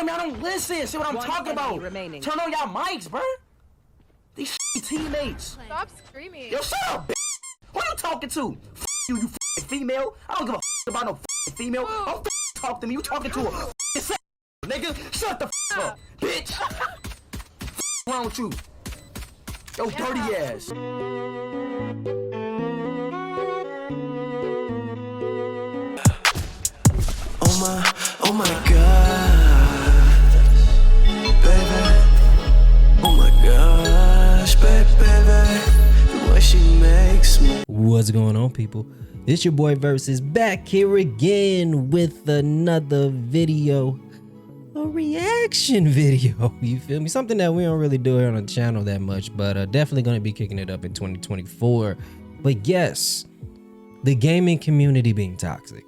Damn, y'all don't listen. See what I'm talking about? Remaining. Turn on y'all mics, bro. These teammates. Stop screaming. Yo, shut up, bitch. Who you talking to? You female. I don't give a about no female. Don't talk to me. You talking to a nigga. Shut the up, bitch. What's wrong with you? Yo, dirty ass. Oh my God, baby. Oh my gosh, baby, the way she makes me. What's going on, people? It's your boy Versus back here again with another video, a reaction video. You feel me? Something that we don't really do here on the channel that much, but definitely going to be kicking it up in 2024. But yes, the gaming community being toxic.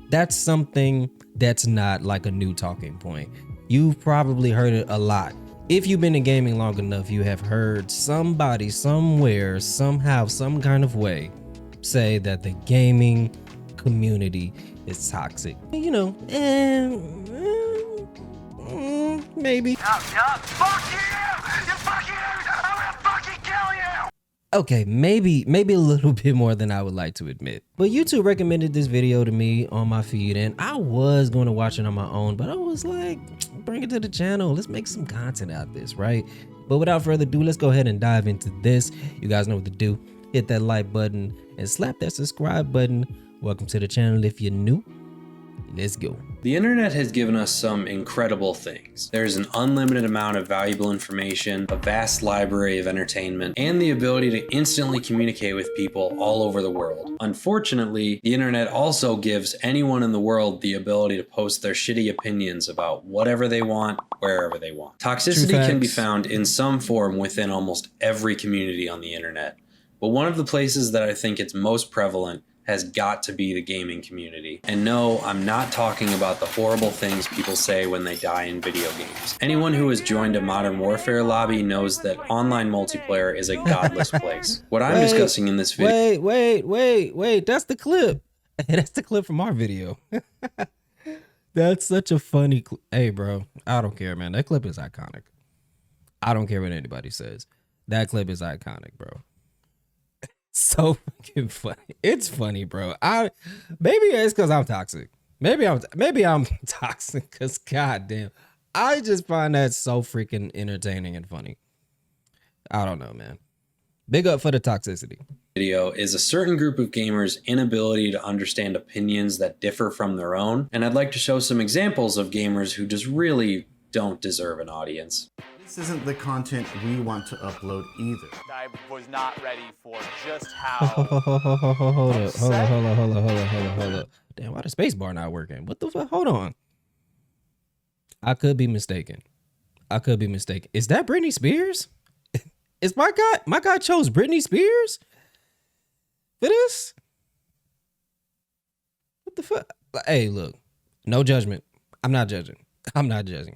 That's something that's not like a new talking point. You've probably heard it a lot. If you've been in gaming long enough, you have heard somebody somewhere, somehow, some kind of way say that the gaming community is toxic. You know, maybe. Fuck you! Fuck you! I'm gonna fucking kill you! Okay, maybe a little bit more than I would like to admit. But YouTube recommended this video to me on my feed, and I was going to watch it on my own, but I was like, bring it to the channel. Let's make some content out of this, right? But without further ado, let's go ahead and dive into this. You guys know what to do. Hit that like button and slap that subscribe button. Welcome to the channel if you're new. Let's go. The internet has given us some incredible things. There's an unlimited amount of valuable information, a vast library of entertainment, and the ability to instantly communicate with people all over the world. Unfortunately, the internet also gives anyone in the world the ability to post their shitty opinions about whatever they want, wherever they want. Toxicity can be found in some form within almost every community on the internet. But one of the places that I think it's most prevalent has got to be the gaming community. And no, I'm not talking about the horrible things people say when they die in video games. Anyone who has joined a Modern Warfare lobby knows that online multiplayer is a godless place. What I'm discussing in this video— Wait, that's the clip. That's the clip from our video. That's such a funny clip. Hey, bro, I don't care, man. That clip is iconic. I don't care what anybody says. That clip is iconic, bro. So fucking funny. It's funny, bro. Maybe it's because I'm toxic. Maybe I'm toxic because goddamn, I just find that so freaking entertaining and funny. I don't know, man. Big up for the toxicity. Video is a certain group of gamers' inability to understand opinions that differ from their own, and I'd like to show some examples of gamers who just really don't deserve an audience. This isn't the content we want to upload either. I was not ready for just how. Hold up. Damn, why the space bar not working? What the fuck? Hold on. I could be mistaken. Is that Britney Spears? Is my guy chose Britney Spears for this? What the fuck? Hey, look, no judgment. I'm not judging,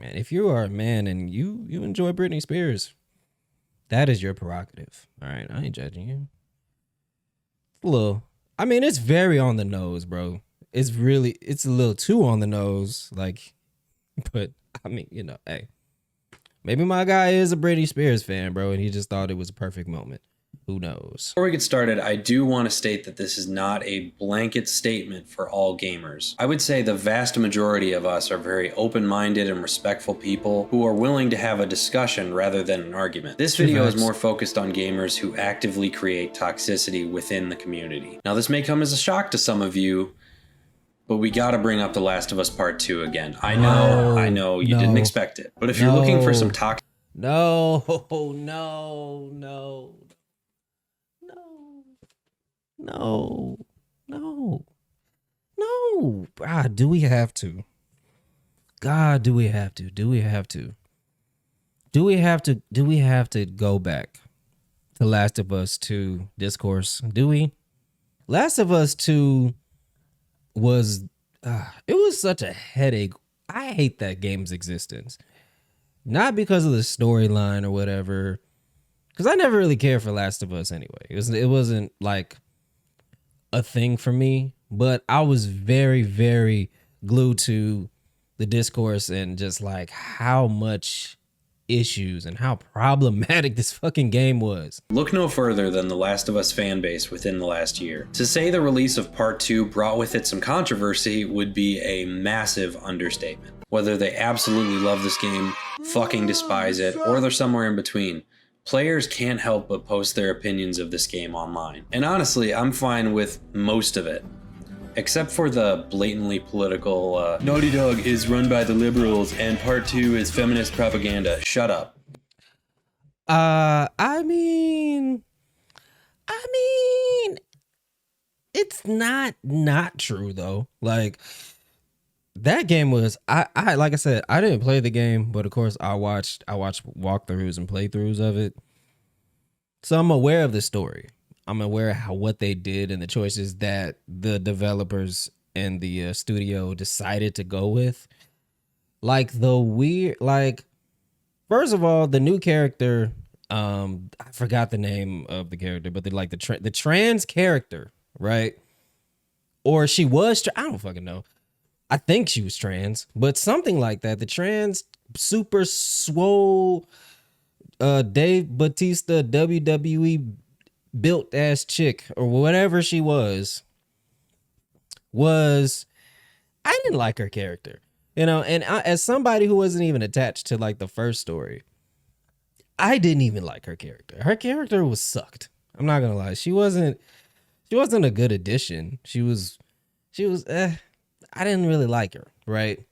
man. If you are a man and you enjoy Britney Spears, that is your prerogative. All right, I ain't judging you. I mean, it's very on the nose, bro. It's a little too on the nose, like, but I mean, you know, hey, maybe my guy is a Britney Spears fan, bro, and he just thought it was a perfect moment. Who knows? Before we get started, I do want to state that this is not a blanket statement for all gamers. I would say the vast majority of us are very open-minded and respectful people who are willing to have a discussion rather than an argument. This video is more focused on gamers who actively create toxicity within the community. Now, this may come as a shock to some of you, but we gotta bring up The Last of Us Part 2 again. I know you didn't expect it, but if you're looking for some toxic— No. God, do we have to? Do we have to go back to Last of Us 2 discourse? Do we? Last of Us 2 was, it was such a headache. I hate that game's existence. Not because of the storyline or whatever, because I never really cared for Last of Us anyway. It wasn't like a thing for me, but I was very, very glued to the discourse and just like how much issues and how problematic this fucking game was. Look no further than the Last of Us fan base within the last year. To say the release of Part 2 brought with it some controversy would be a massive understatement. Whether they absolutely love this game, fucking despise it, or they're somewhere in between, players can't help but post their opinions of this game online. And honestly, I'm fine with most of it. Except for the blatantly political, Naughty Dog is run by the liberals and Part 2 is feminist propaganda. Shut up. I mean, it's not true though. Like that game was, I like I said, I didn't play the game, but of course I watched walkthroughs and playthroughs of it. So I'm aware of the story. I'm aware of what they did and the choices that the developers and the studio decided to go with. Like first of all, the new character, I forgot the name of the character, but the trans character, right? Or she was, I don't fucking know. I think she was trans, but something like that. The trans super swole Dave Bautista WWE built ass chick or whatever she was I didn't like her character, you know, and as somebody who wasn't even attached to like the first story, I didn't even like her character. Her character was sucked. I'm not gonna lie. She wasn't a good addition. She was I didn't really like her, right?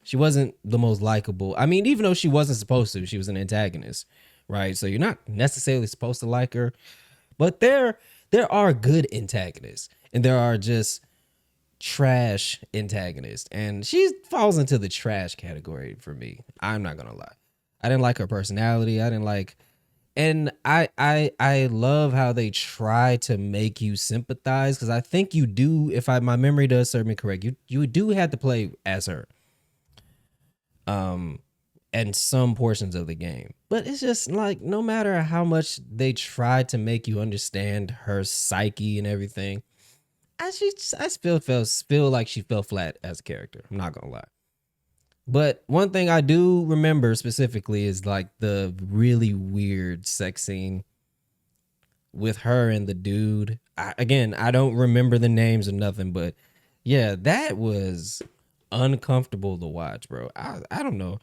She wasn't the most likable. I mean, even though she wasn't supposed to, she was an antagonist, right? So you're not necessarily supposed to like her. But there are good antagonists and there are just trash antagonists. And she falls into the trash category for me. I'm not going to lie. I didn't like her personality. And I love how they try to make you sympathize, because I think you do, if my memory does serve me correct, you do have to play as her. And some portions of the game. But it's just like, no matter how much they try to make you understand her psyche and everything, I feel like she fell flat as a character. I'm not gonna lie. But one thing I do remember specifically is like the really weird sex scene with her and the dude. I don't remember the names or nothing, but yeah, that was uncomfortable to watch, bro. I don't know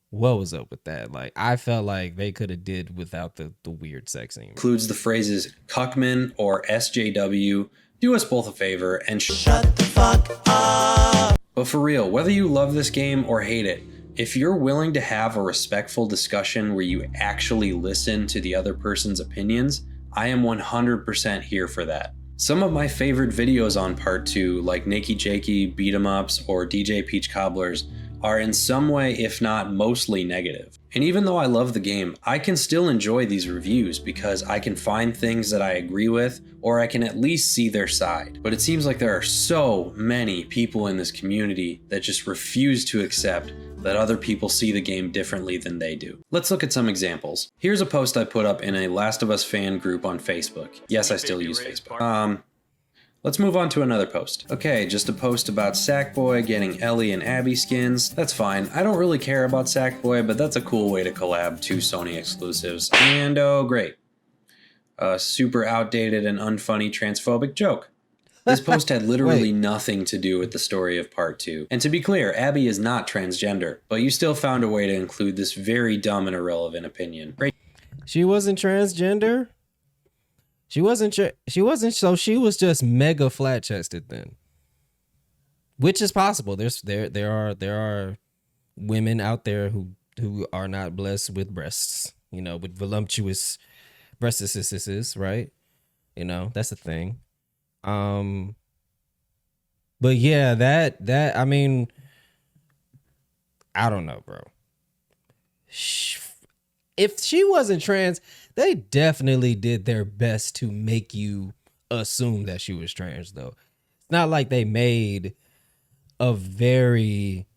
what was up with that. Like, I felt like they could have did without the weird sex scene. Includes the phrases cuckman or SJW. Do us both a favor and Shut the fuck up. But for real, whether you love this game or hate it, if you're willing to have a respectful discussion where you actually listen to the other person's opinions, I am 100% here for that. Some of my favorite videos on Part 2, like Nakey Jakey, Beat 'em Ups, or DJ Peach Cobblers, are in some way, if not mostly, negative. And even though I love the game, I can still enjoy these reviews because I can find things that I agree with, or I can at least see their side. But it seems like there are so many people in this community that just refuse to accept that other people see the game differently than they do. Let's look at some examples. Here's a post I put up in a Last of Us fan group on Facebook. Yes, I still use Facebook. Let's move on to another post. Okay, just a post about Sackboy getting Ellie and Abby skins. That's fine. I don't really care about Sackboy, but that's a cool way to collab two Sony exclusives. And oh, great. A super outdated and unfunny transphobic joke. This post had literally nothing to do with the story of Part 2. And to be clear, Abby is not transgender, but you still found a way to include this very dumb and irrelevant opinion. She wasn't transgender? She wasn't, so she was just mega flat chested then. Which is possible. There are women out there who are not blessed with breasts, you know, with voluptuous breasts, right? You know, that's a thing. But yeah, that I mean, I don't know, bro. If she wasn't trans, they definitely did their best to make you assume that she was trans, though. It's not like they made a very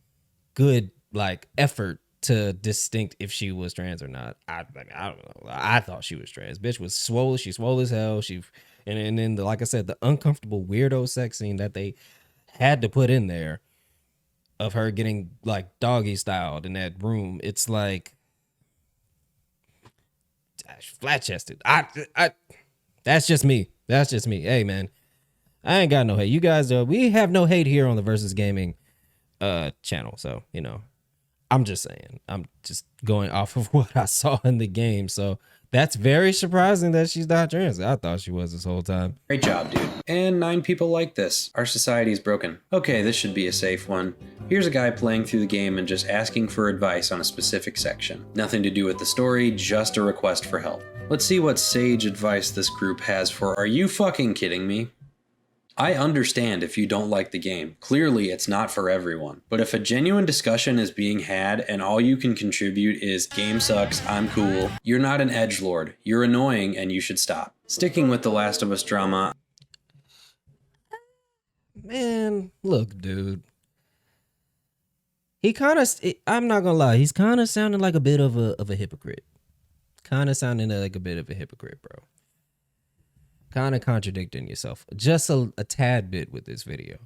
good like effort to distinct if she was trans or not. I don't know. I thought she was trans. Bitch was swole. She swole as hell. And then like I said, the uncomfortable weirdo sex scene that they had to put in there. of her getting like doggy styled in that room. It's like flat chested. I that's just me. That's just me. Hey man, I ain't got no hate. You guys we have no hate here on the Versus Gaming channel. So, you know, I'm just saying. I'm just going off of what I saw in the game. So that's very surprising that she's not trans. I thought she was this whole time. Great job, dude. And 9 people like this. Our society is broken. Okay, this should be a safe one. Here's a guy playing through the game and just asking for advice on a specific section. Nothing to do with the story, just a request for help. Let's see what sage advice this group has for Are You Fucking Kidding Me? I understand if you don't like the game. Clearly, it's not for everyone. But if a genuine discussion is being had and all you can contribute is game sucks, I'm cool, you're not an edgelord. You're annoying and you should stop. Sticking with the Last of Us drama. Man, look, dude. He kind of, I'm not gonna lie, he's kind of sounding like a bit of a hypocrite. Kind of sounding like a bit of a hypocrite, bro. Kind of contradicting yourself just a tad bit with this video.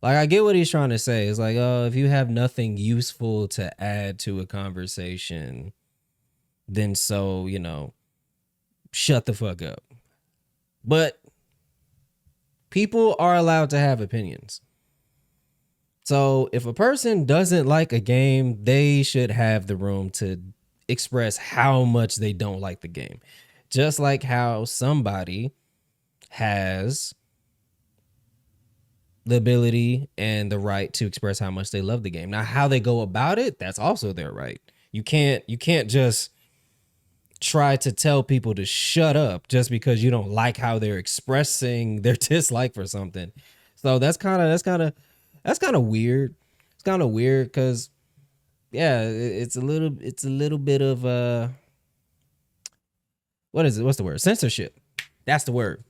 Like, I get what he's trying to say. It's like, oh, if you have nothing useful to add to a conversation, then so, you know, shut the fuck up. But people are allowed to have opinions. So if a person doesn't like a game, they should have the room to express how much they don't like the game. Just like how somebody has the ability and the right to express how much they love the game. Now, how they go about it, that's also their right. You can't just try to tell people to shut up just because you don't like how they're expressing their dislike for something. So that's kind of weird. It's kind of weird because, yeah, it's a little bit of what is it? What's the word? Censorship. That's the word.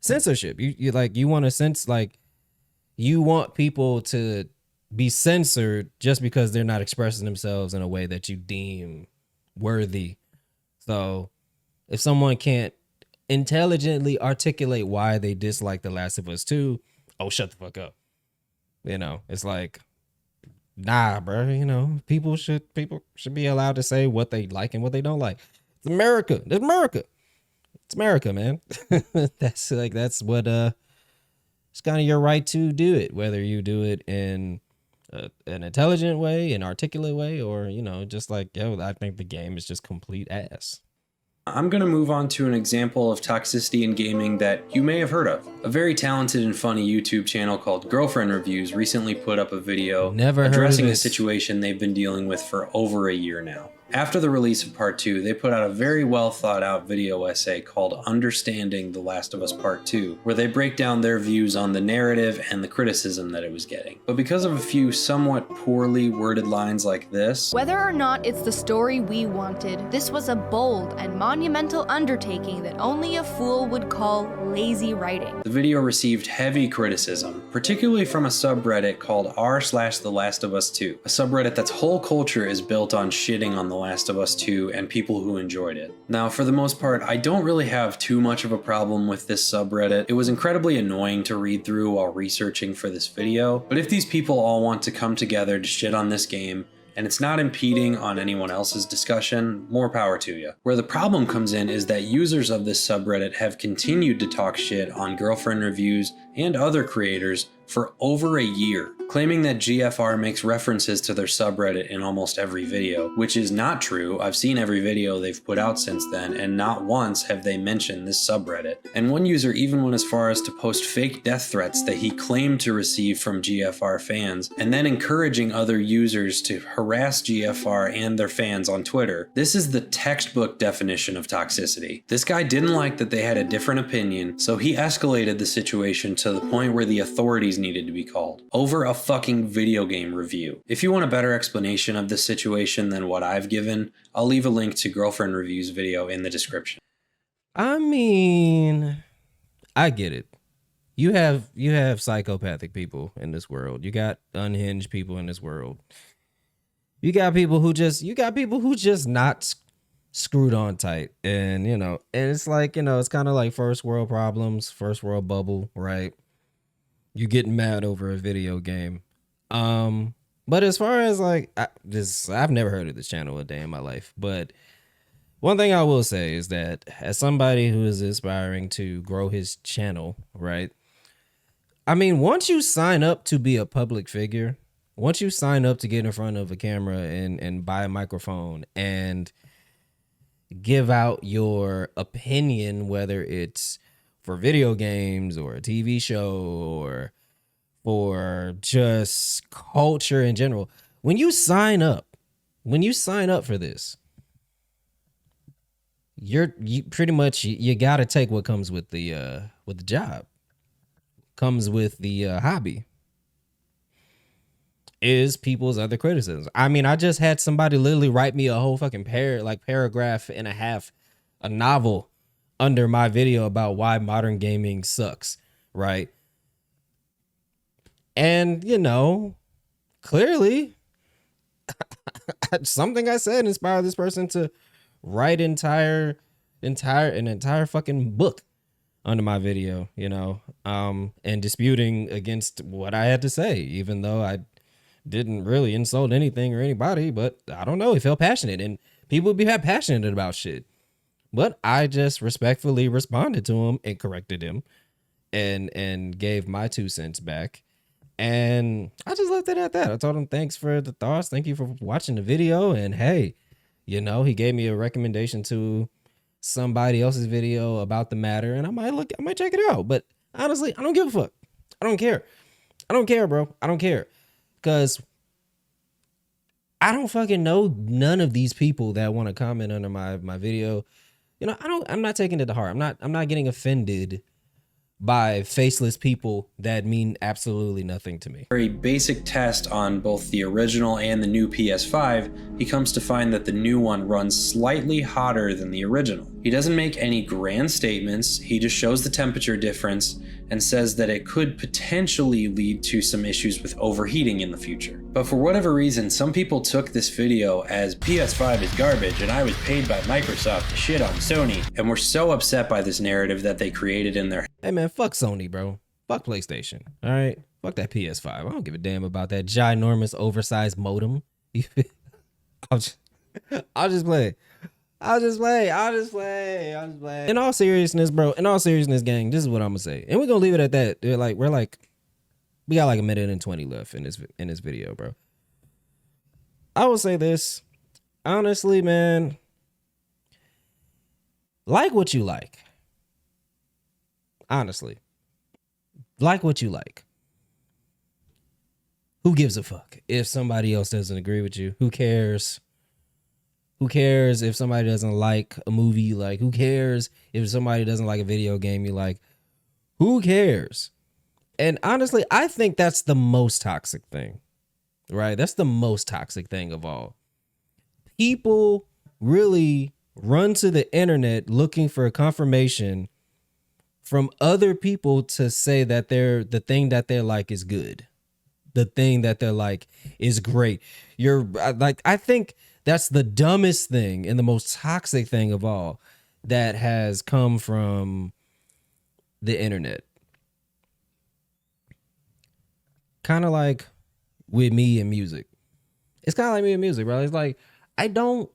Censorship. You want to sense, like, you want people to be censored just because they're not expressing themselves in a way that you deem worthy. So if someone can't intelligently articulate why they dislike The Last of Us 2, oh, shut the fuck up. You know, it's like, nah, bro, you know, people should be allowed to say what they like and what they don't like. It's America. It's America. It's America, man. That's what it's kind of your right to do it, whether you do it in an intelligent way, an articulate way, or, you know, just like, yo, I think the game is just complete ass. I'm going to move on to an example of toxicity in gaming that you may have heard of. A very talented and funny YouTube channel called Girlfriend Reviews recently put up a video addressing the situation they've been dealing with for over a year now. After the release of Part 2, they put out a very well thought out video essay called Understanding The Last of Us Part 2, where they break down their views on the narrative and the criticism that it was getting. But because of a few somewhat poorly worded lines like this, whether or not it's the story we wanted, this was a bold and monumental undertaking that only a fool would call lazy writing. The video received heavy criticism, particularly from a subreddit called r/The Last of Us 2, a subreddit that's whole culture is built on shitting on The Last of Us 2 and people who enjoyed it. Now, for the most part, I don't really have too much of a problem with this subreddit. It was incredibly annoying to read through while researching for this video, but if these people all want to come together to shit on this game, and it's not impeding on anyone else's discussion, more power to you. Where the problem comes in is that users of this subreddit have continued to talk shit on Girlfriend Reviews and other creators for over a year, claiming that GFR makes references to their subreddit in almost every video, which is not true. I've seen every video they've put out since then, and not once have they mentioned this subreddit. And one user even went as far as to post fake death threats that he claimed to receive from GFR fans, and then encouraging other users to harass GFR and their fans on Twitter. This is the textbook definition of toxicity. This guy didn't like that they had a different opinion, so he escalated the situation to the point where the authorities needed to be called over a fucking video game review. If you want a better explanation of this situation than what I've given, I'll leave a link to Girlfriend Review's video in the description. I mean, I get it. You have psychopathic people in this world. You got unhinged people in this world. You got people who just not screwed on tight. And, you know, and it's like, you know, it's kind of like first world problems, first world bubble, right? You getting mad over a video game. But as far as like I've never heard of this channel a day in my life. But one thing I will say is that as somebody who is aspiring to grow his channel, right? I mean, once you sign up to be a public figure, once you sign up to get in front of a camera and buy a microphone and give out your opinion, whether it's for video games or a TV show or for just culture in general, when you sign up for this, you pretty much you got to take what comes with the job, comes with the hobby, is people's other criticisms. I mean, I just had somebody literally write me a whole fucking paragraph and a half, a novel under my video about why modern gaming sucks, right? And, you know, clearly something I said inspired this person to write an entire fucking book under my video, you know, and disputing against what I had to say, even though I didn't really insult anything or anybody. But I don't know, he felt passionate, and people be passionate about shit. But I just respectfully responded to him and corrected him and gave my 2 cents back. And I just left it at that. I told him, thanks for the thoughts. Thank you for watching the video. And hey, you know, he gave me a recommendation to somebody else's video about the matter, and I might check it out. But honestly, I don't give a fuck. I don't care. I don't care, bro. I don't care. Because I don't fucking know none of these people that want to comment under my video. You know, I'm not taking it to heart. I'm not getting offended by faceless people that mean absolutely nothing to me. For a basic test on both the original and the new PS5, he comes to find that the new one runs slightly hotter than the original. He doesn't make any grand statements, he just shows the temperature difference and says that it could potentially lead to some issues with overheating in the future. But for whatever reason, some people took this video as PS5 is garbage and I was paid by Microsoft to shit on Sony, and were so upset by this narrative that they created in their Hey man, fuck Sony, bro. Fuck PlayStation. All right? Fuck that PS5. I don't give a damn about that ginormous oversized modem. I'll just play. In all seriousness, bro. In all seriousness, gang, this is what I'm gonna say. And we're gonna leave it at that. We got like a minute and 20 left in this video, bro. I will say this. Honestly, man. Like what you like. Honestly. Like what you like. Who gives a fuck if somebody else doesn't agree with you? Who cares? Who cares if somebody doesn't like a movie you like? Who cares if somebody doesn't like a video game you like? Who cares? And honestly, I think that's the most toxic thing, right? That's the most toxic thing of all. People really run to the internet looking for confirmation from other people to say that the thing that they're like is good. The thing that they're like is great. I think that's the dumbest thing and the most toxic thing of all that has come from the internet. Kind of like with me and music. It's kind of like me and music, bro. It's like, I don't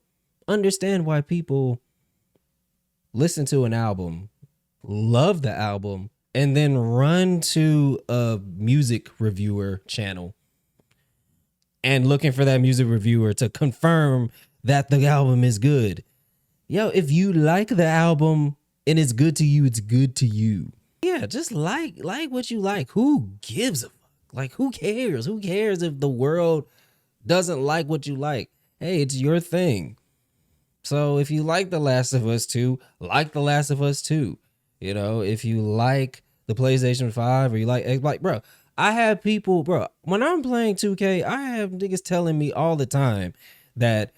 understand why people listen to an album, love the album, and then run to a music reviewer channel and looking for that music reviewer to confirm that the album is good. Yo, if you like the album and it's good to you, it's good to you. Yeah, just like what you like. Who gives a fuck? Like, who cares? Who cares if the world doesn't like what you like? Hey, it's your thing. So if you like The Last of Us 2, like The Last of Us 2. You know, if you like the PlayStation 5 or you like Xbox, bro, I have people, bro, when I'm playing 2K, I have niggas telling me all the time that,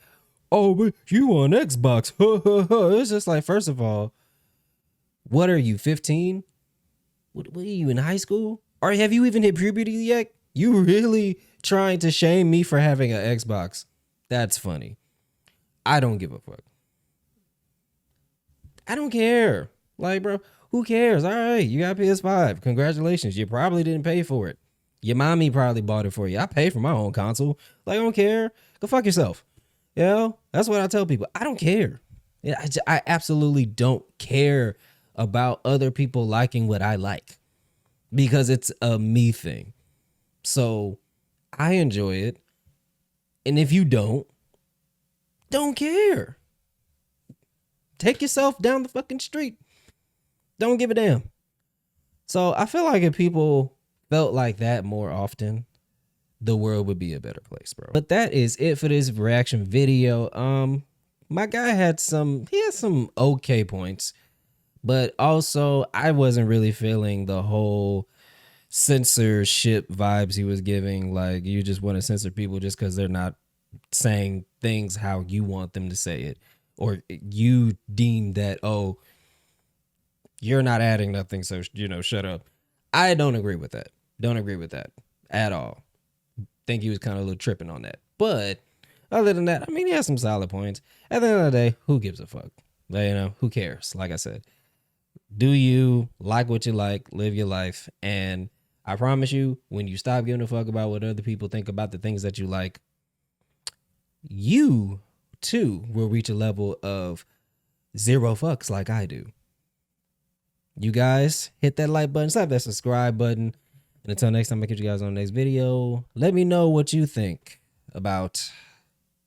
oh, but you on Xbox. It's just like, first of all, what are you, 15? What are you, in high school? Or have you even hit puberty yet? You really trying to shame me for having an Xbox? That's funny. I don't give a fuck. I don't care. Like, bro, who cares? All right, you got PS5. Congratulations. You probably didn't pay for it. Your mommy probably bought it for you. I paid for my own console. Like, I don't care. Go fuck yourself. You know, that's what I tell people. I don't care. Yeah, I absolutely don't care about other people liking what I like because it's a me thing. So I enjoy it. And if you don't care. Take yourself down the fucking street. Don't give a damn. So I feel like if people felt like that more often, the world would be a better place, bro. But that is it for this reaction video. My guy had some okay points, but also I wasn't really feeling the whole censorship vibes he was giving. Like, you just want to censor people just because they're not saying things how you want them to say it, or you deem that, oh, you're not adding nothing, so, you know, shut up. I don't agree with that. Don't agree with that at all. Think he was kind of a little tripping on that. But other than that, I mean, he has some solid points. At the end of the day, who gives a fuck? You know, who cares? Like I said, do you like what you like, live your life. And I promise you, when you stop giving a fuck about what other people think about the things that you like, you too will reach a level of zero fucks like I do. You guys hit that like button, slap that subscribe button. And until next time, I'll catch you guys on the next video. Let me know what you think about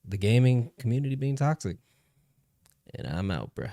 the gaming community being toxic. And I'm out, bruh.